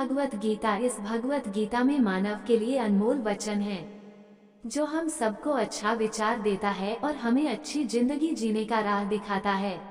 भगवत गीता। इस भगवत गीता में मानव के लिए अनमोल वचन है जो हम सबको अच्छा विचार देता है और हमें अच्छी जिंदगी जीने का राह दिखाता है।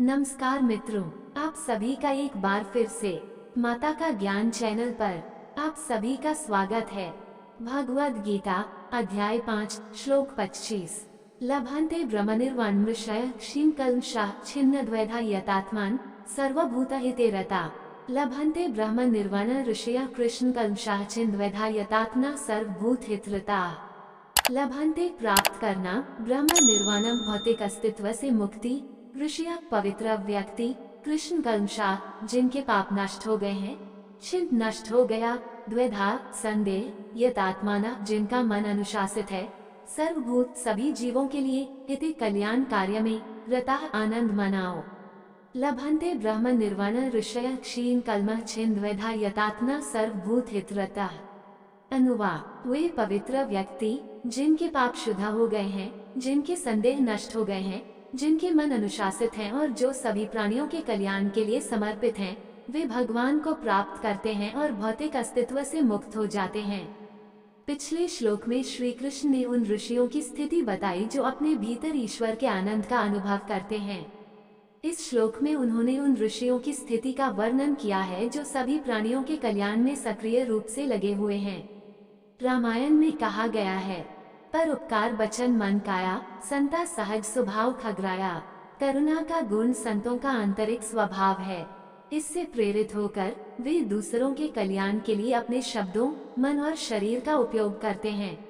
नमस्कार मित्रों, आप सभी का एक बार फिर से माता का ज्ञान चैनल पर आप सभी का स्वागत है। भगवद गीता अध्याय 5 श्लोक 25। लभन्ते ब्रह्मनिर्वाणमृषय क्षीणकल्मषाः छिन्नद्वैधा यतात्मान सर्वभूतहिते रता। लभन्ते ब्रह्म निर्वाण ऋषयः कृष्णकल्मषाः छिन्नद्वैधा यतात्मा सर्वभूतहितरताः। लभन्ते प्राप्त करना, ब्रह्म निर्वाणम भौतिक अस्तित्व से मुक्ति, ऋषिया पवित्र व्यक्ति, कृष्ण कल्मषाः जिनके पाप नष्ट हो गए हैं, छिन्न नष्ट हो गया, द्वैधा संदेह, यतात्माना जिनका मन अनुशासित है, सर्वभूत सभी जीवों के लिए, हित कल्याण कार्य में रता आनंद मनाओ। लभन्ते ब्रह्म निर्वाण ऋषय क्षीण कल्म छिन्न द्वैधा यतात्मा सर्वभूत हितरता। अनुवाद, वे पवित्र व्यक्ति जिनके पाप शुद्ध हो गए हैं, जिनके संदेह नष्ट हो गए हैं, जिनके मन अनुशासित हैं और जो सभी प्राणियों के कल्याण के लिए समर्पित हैं, वे भगवान को प्राप्त करते हैं और भौतिक अस्तित्व से मुक्त हो जाते हैं। पिछले श्लोक में श्री कृष्ण ने उन ऋषियों की स्थिति बताई जो अपने भीतर ईश्वर के आनंद का अनुभव करते हैं। इस श्लोक में उन्होंने उन ऋषियों की स्थिति का वर्णन किया है जो सभी प्राणियों के कल्याण में सक्रिय रूप से लगे हुए हैं। रामायण में कहा गया है, पर उपकार बचन मन काया, संता सहज स्वभाव खगराया। करुणा का गुण संतों का आंतरिक स्वभाव है। इससे प्रेरित होकर वे दूसरों के कल्याण के लिए अपने शब्दों, मन और शरीर का उपयोग करते हैं।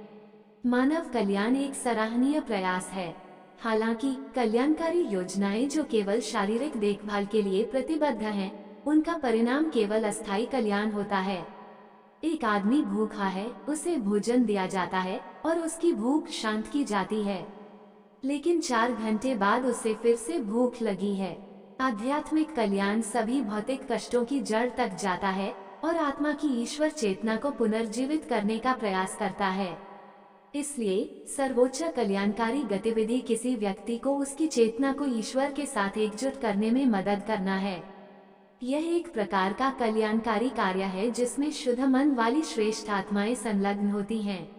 मानव कल्याण एक सराहनीय प्रयास है। हालांकि कल्याणकारी योजनाएं जो केवल शारीरिक देखभाल के लिए प्रतिबद्ध हैं, उनका परिणाम केवल अस्थायी कल्याण होता है। एक आदमी भूखा है, उसे भोजन दिया जाता है और उसकी भूख शांत की जाती है, लेकिन 4 घंटे बाद उसे फिर से भूख लगी है। आध्यात्मिक कल्याण सभी भौतिक कष्टों की जड़ तक जाता है और आत्मा की ईश्वर चेतना को पुनर्जीवित करने का प्रयास करता है। इसलिए सर्वोच्च कल्याणकारी गतिविधि किसी व्यक्ति को उसकी चेतना को ईश्वर के साथ एकजुट करने में मदद करना है। यह एक प्रकार का कल्याणकारी कार्य है जिसमें शुद्ध मन वाली श्रेष्ठ आत्माएं संलग्न होती हैं।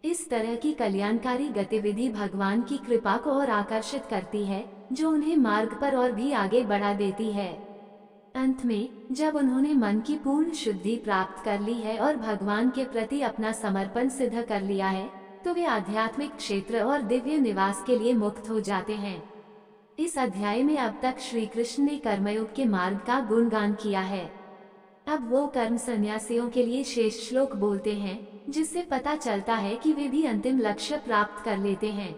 इस तरह की कल्याणकारी गतिविधि भगवान की कृपा को और आकर्षित करती है, जो उन्हें मार्ग पर और भी आगे बढ़ा देती है। अंत में जब उन्होंने मन की पूर्ण शुद्धि प्राप्त कर ली है और भगवान के प्रति अपना समर्पण सिद्ध कर लिया है, तो वे आध्यात्मिक क्षेत्र और दिव्य निवास के लिए मुक्त हो जाते हैं। इस अध्याय में अब तक श्री कृष्ण ने कर्मयोग के मार्ग का गुणगान किया है। अब वो कर्म संन्यासियों के लिए शेष श्लोक बोलते हैं, जिससे पता चलता है कि वे भी अंतिम लक्ष्य प्राप्त कर लेते हैं।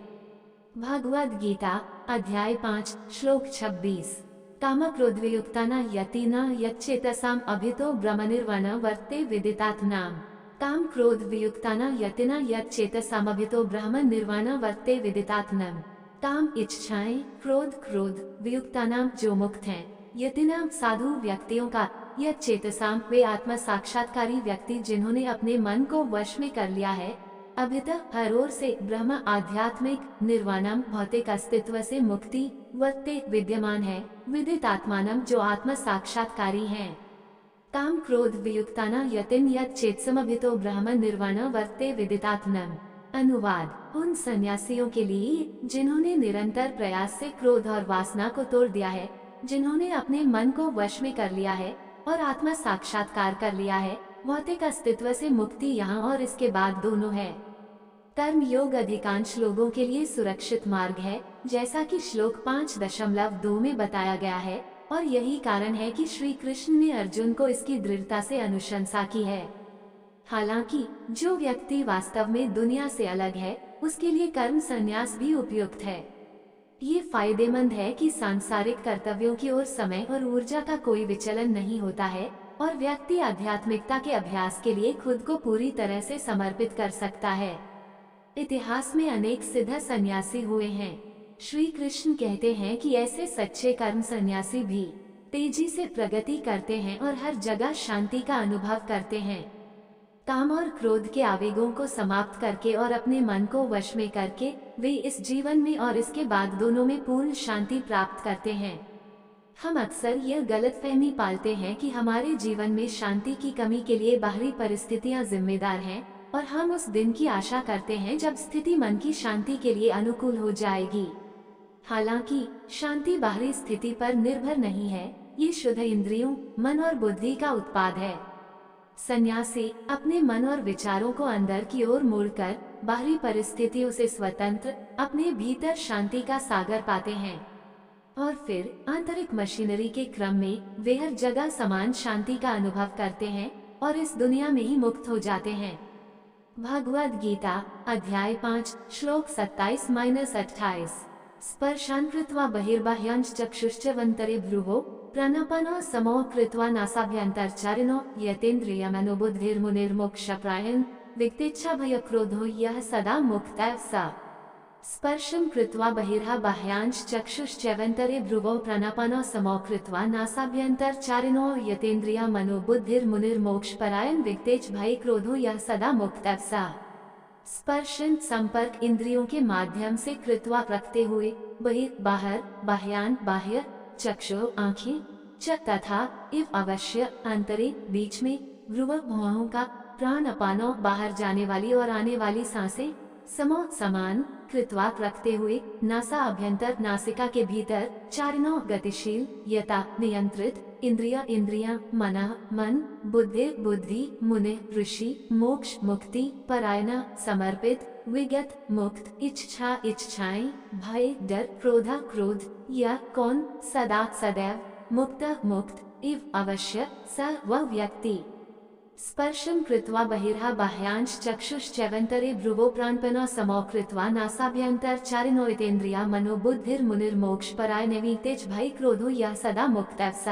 भगवद गीता अध्याय 5 श्लोक 26। काम क्रोध वियुक्ताना यतिना यच्चेतसाम अभितो ब्रह्मनिर्वाण वर्ते विदितात्मनाम। काम क्रोध वियुक्ताना यतिना यच्चेतसाम अभितो ब्रह्म निर्वाण वर्ते विदितात्मनाम। काम इच्छाएं, क्रोध वियुक्तानाम जो मुक्त हैं, यतिनाम साधु व्यक्तियों का, यच्चेतसाम वे आत्म साक्षात्कारी व्यक्ति जिन्होंने अपने मन को वश में कर लिया है, अभित हर ओर से ब्रह्म आध्यात्मिक, निर्वाणम भौतिक अस्तित्व से मुक्ति, वर्ते विद्यमान है, विदित आत्मानम जो आत्म साक्षात्कारी हैं। काम क्रोध वियुक्ताना यतिन यच्चेतसमभितो ब्रह्म निर्वाण वर्ते विदितात्मनम। अनुवाद, उन सन्यासियों के लिए जिन्होंने निरंतर प्रयास से क्रोध और वासना को तोड़ दिया है, जिन्होंने अपने मन को वश में कर लिया है और आत्मा साक्षात्कार कर लिया है, भौतिक अस्तित्व से मुक्ति यहाँ और इसके बाद दोनों है। कर्म योग अधिकांश लोगों के लिए सुरक्षित मार्ग है, जैसा कि श्लोक 5.2 में बताया गया है, और यही कारण है कि श्री कृष्ण ने अर्जुन को इसकी दृढ़ता से अनुशंसा की है। हालांकि जो व्यक्ति वास्तव में दुनिया से अलग है, उसके लिए कर्म संन्यास भी उपयुक्त है। ये फायदेमंद है कि सांसारिक कर्तव्यों की ओर समय और ऊर्जा का कोई विचलन नहीं होता है और व्यक्ति आध्यात्मिकता के अभ्यास के लिए खुद को पूरी तरह से समर्पित कर सकता है। इतिहास में अनेक सिद्ध सन्यासी हुए हैं। श्री कृष्ण कहते हैं कि ऐसे सच्चे कर्म सन्यासी भी तेजी से प्रगति करते हैं और हर जगह शांति का अनुभव करते हैं। काम और क्रोध के आवेगों को समाप्त करके और अपने मन को वश में करके वे इस जीवन में और इसके बाद दोनों में पूर्ण शांति प्राप्त करते हैं। हम अक्सर यह गलतफहमी पालते हैं कि हमारे जीवन में शांति की कमी के लिए बाहरी परिस्थितियां जिम्मेदार हैं और हम उस दिन की आशा करते हैं जब स्थिति मन की शांति के लिए अनुकूल हो जाएगी। हालांकि शांति बाहरी स्थिति पर निर्भर नहीं है, ये शुद्ध इंद्रियों, मन और बुद्धि का उत्पाद है। सन्यासी अपने मन और विचारों को अंदर की ओर मोड़कर बाहरी परिस्थितियों से स्वतंत्र अपने भीतर शांति का सागर पाते हैं और फिर आंतरिक मशीनरी के क्रम में वे हर जगह समान शांति का अनुभव करते हैं और इस दुनिया में ही मुक्त हो जाते हैं। भगवद गीता अध्याय 5 श्लोक 27-28। स्पर्शान् कृत्वा बहिर्बाह्यांश्च चक्षुश्चैवान्तरे भ्रुवो प्राणापानो समो कृत्वा नासाभ्यन्तरचारिणो यतेन्द्रियमनोबुद्धिर्मुनिर्मोक्षप्रायन् विक्तेच्छाभयक्रोधो यः सदा मुक्तः स। स्पर्शं कृत्वा बहिर्बाह्यांश्च चक्षुश्चैवान्तरे भ्रुवो प्राणापानो समो कृत्वा नासाभ्यन्तरचारिणो यतेन्द्रियमनोबुद्धिर्मुनिर्मोक्षपरायण विक्तेच्छाभयक्रोधो यः सदा मुक्तः स। स्पर्शन संपर्क इंद्रियों के माध्यम से कृत्वा रखते हुए, बहिर बाहर, बाह्यान बाह्य, चक्षु आँखें, च तथा इव अवश्य अंतरे बीच में, भ्रुव भुआओं का, प्राण अपानो बाहर जाने वाली और आने वाली सांसें, समो समान, कृत्वा रखते हुए, नासा अभ्यंतर नासिका के भीतर, चारिणों गतिशील, यथा नियंत्रित, इंद्रिया इंद्रियां, मना मन, बुद्धि बुद्धि, मुने ऋषि, मोक्ष मुक्ति, परायणा समर्पित, विगत मुक्त, इच्छा इच्छाएं, भय डर, क्रोधा क्रोध, यह कौन, सदा सदैव, मुक्त मुक्त, इव अवश्य, स वह व्यक्ति। स्पर्शं कृत्वा बहिर्बाह्यांश्च चक्षुश्चैवान्तरे भ्रुवो प्राणपनो समो कृत्वा नासाभ्यन्तरचारिणो यतेन्द्रिया मनोबुद्धिर्मुनिर्मोक्षपरायण विक्तेच्छाभयक्रोधो यः सदा मुक्तः स।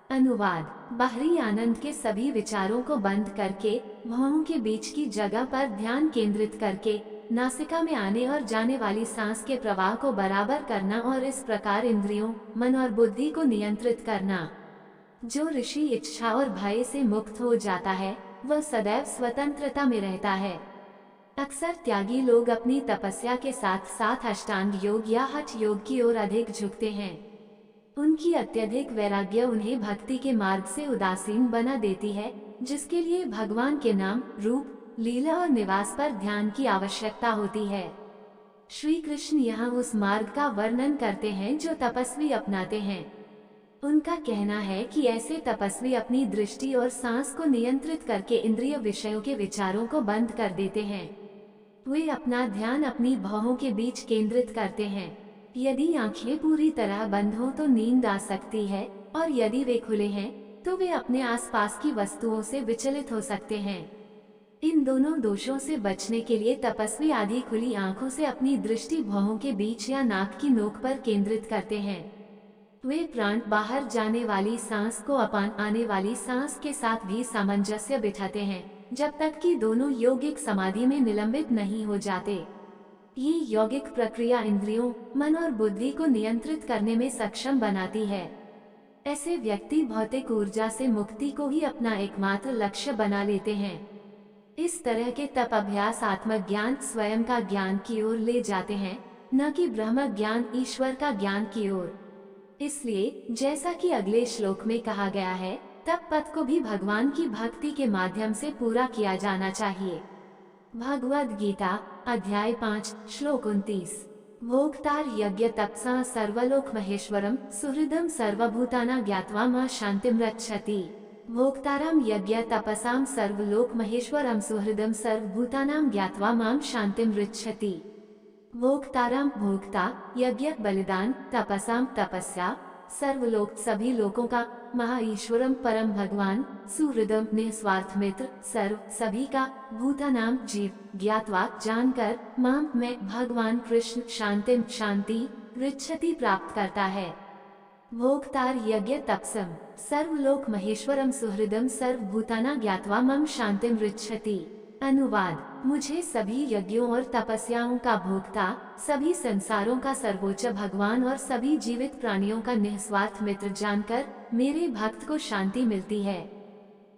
अनुवाद। बाहरी आनंद के सभी विचारों को बंद करके, भौहों के बीच की जगह पर ध्यान केंद्रित करके, नासिका में आने और जाने वाली सांस के प्रवाह को बराबर करना और इस प्रकार इंद्रियों, मन और बुद्धि को नियंत्रित करना। जो ऋषि इच्छा और भय से मुक्त हो जाता है, वह सदैव स्वतंत्रता में रहता है। अक्सर त्यागी लोग अपनी तपस्या के साथ साथ अष्टांग योग या हठ योग की ओर अधिक झुकते हैं। उनकी अत्यधिक वैराग्य उन्हें भक्ति के मार्ग से उदासीन बना देती है, जिसके लिए भगवान के नाम, रूप, लीला और निवास पर ध्यान की आवश्यकता होती है। श्री कृष्ण यहाँ उस मार्ग का वर्णन करते हैं जो तपस्वी अपनाते हैं। उनका कहना है कि ऐसे तपस्वी अपनी दृष्टि और सांस को नियंत्रित करके इंद्रिय विषयों के विचारों को बंद कर देते हैं। वे अपना ध्यान अपनी भौहों के बीच केंद्रित करते हैं। यदि आंखें पूरी तरह बंद हो तो नींद आ सकती है और यदि वे खुले हैं तो वे अपने आसपास की वस्तुओं से विचलित हो सकते हैं। इन दोनों दोषों से बचने के लिए तपस्वी आधी खुली आंखों से अपनी दृष्टि भौहों के बीच या नाक की नोक पर केंद्रित करते हैं। वे प्राण बाहर जाने वाली सांस को अपान आने वाली सांस के साथ भी सामंजस्य बिठाते हैं, जब तक कि दोनों यौगिक समाधि में निलंबित नहीं हो जाते। ये यौगिक प्रक्रिया इंद्रियों, मन और बुद्धि को नियंत्रित करने में सक्षम बनाती है। ऐसे व्यक्ति भौतिक ऊर्जा से मुक्ति को ही अपना एकमात्र लक्ष्य बना लेते हैं। इस तरह के तप अभ्यास आत्मज्ञान, स्वयं का ज्ञान की ओर ले जाते हैं, न कि ब्रह्म ज्ञान, ईश्वर का ज्ञान की ओर। इसलिए जैसा कि अगले श्लोक में कहा गया है, तप पथ को भी भगवान की भक्ति के माध्यम से पूरा किया जाना चाहिए। भगवद गीता अध्याय 5 श्लोक 29। भोक्तार यज्ञ तपसा सर्वलोक महेश्वरम सुहृदम सर्वभूताना ज्ञात्वा मां शांतिम रक्षति। भोक्तारम यज्ञ तपसाम सर्वलोक महेश्वरम सुहृदम सर्वभूतानां ज्ञात्वा मां शांतिम रक्षति। भोक्ताराम भोक्ता, यज्ञ बलिदान, तपसाम तपस्या, सर्वलोक सभी लोकों का, महा ईश्वरम परम भगवान, सुहृदम निस्वार्थ मित्र, सर्व सभी का, भूतानाम जीव, ज्ञात्वा जानकर, माम मैं भगवान कृष्ण शांतिम शांति, ऋच्छति प्राप्त करता है। भोक्तार यज्ञ तपसम सर्वलोक महेश्वरम सुहृदम सर्वभूताना ज्ञात्वा मम शांतिम ऋच्छति। अनुवाद। मुझे सभी यज्ञों और तपस्याओं का भोक्ता, सभी संसारों का सर्वोच्च भगवान और सभी जीवित प्राणियों का निस्वार्थ मित्र जानकर मेरे भक्त को शांति मिलती है।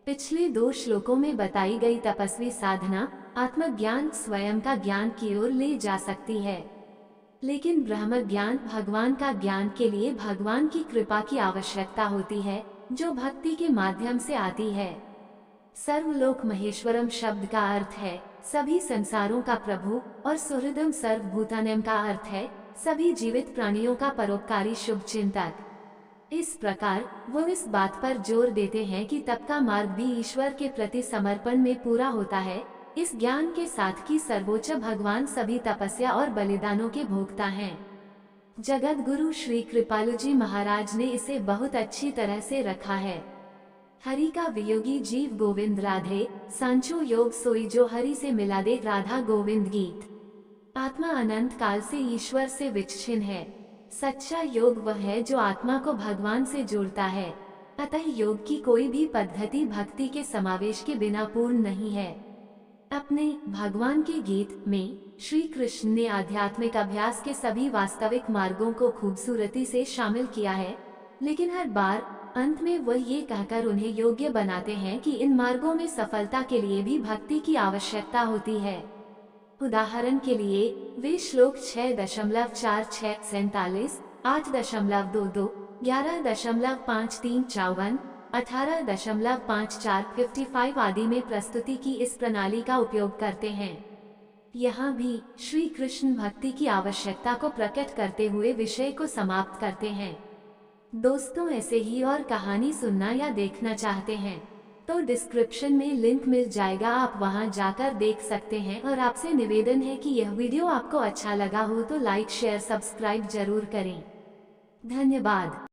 पिछले 2 श्लोकों में बताई गई तपस्वी साधना आत्मज्ञान, स्वयं का ज्ञान की ओर ले जा सकती है। लेकिन ब्रह्म ज्ञान भगवान का ज्ञान के लिए भगवान की कृपा की आवश्यकता होती है, जो भक्ति के माध्यम से आती है। सर्वलोक महेश्वरम शब्द का अर्थ है सभी संसारों का प्रभु और सुहृदम सर्वभूतानां का अर्थ है सभी जीवित प्राणियों का परोपकारी शुभ चिंतक। इस प्रकार वो इस बात पर जोर देते हैं कि तप का मार्ग भी ईश्वर के प्रति समर्पण में पूरा होता है, इस ज्ञान के साथ कि सर्वोच्च भगवान सभी तपस्या और बलिदानों के भोक्ता हैं। जगत गुरु श्री कृपालु जी महाराज ने इसे बहुत अच्छी तरह से रखा है। हरि का वियोगी जीव गोविंद राधे, सांचो योग सोई जो हरि से मिला दे राधा गोविंद गीत। आत्मा अनंत काल से ईश्वर से विच्छिन्न है। सच्चा योग वह है जो आत्मा को भगवान से जोड़ता है। अतः योग की कोई भी पद्धति भक्ति के समावेश के बिना पूर्ण नहीं है। अपने भगवान के गीत में श्री कृष्ण ने आध्यात्मिक अभ्यास के सभी वास्तविक मार्गों को खूबसूरती से शामिल किया है, लेकिन हर बार अंत में वह ये कहकर उन्हें योग्य बनाते हैं कि इन मार्गों में सफलता के लिए भी भक्ति की आवश्यकता होती है। उदाहरण के लिए वे श्लोक 6.4647, 8.22, 11.53 54, 18.54 आदि में प्रस्तुति की इस प्रणाली का उपयोग करते हैं। यहाँ भी श्री कृष्ण भक्ति की आवश्यकता को प्रकट करते हुए विषय को समाप्त करते हैं। दोस्तों, ऐसे ही और कहानी सुनना या देखना चाहते हैं तो डिस्क्रिप्शन में लिंक मिल जाएगा, आप वहां जाकर देख सकते हैं। और आपसे निवेदन है कि यह वीडियो आपको अच्छा लगा हो तो लाइक शेयर सब्सक्राइब जरूर करें। धन्यवाद।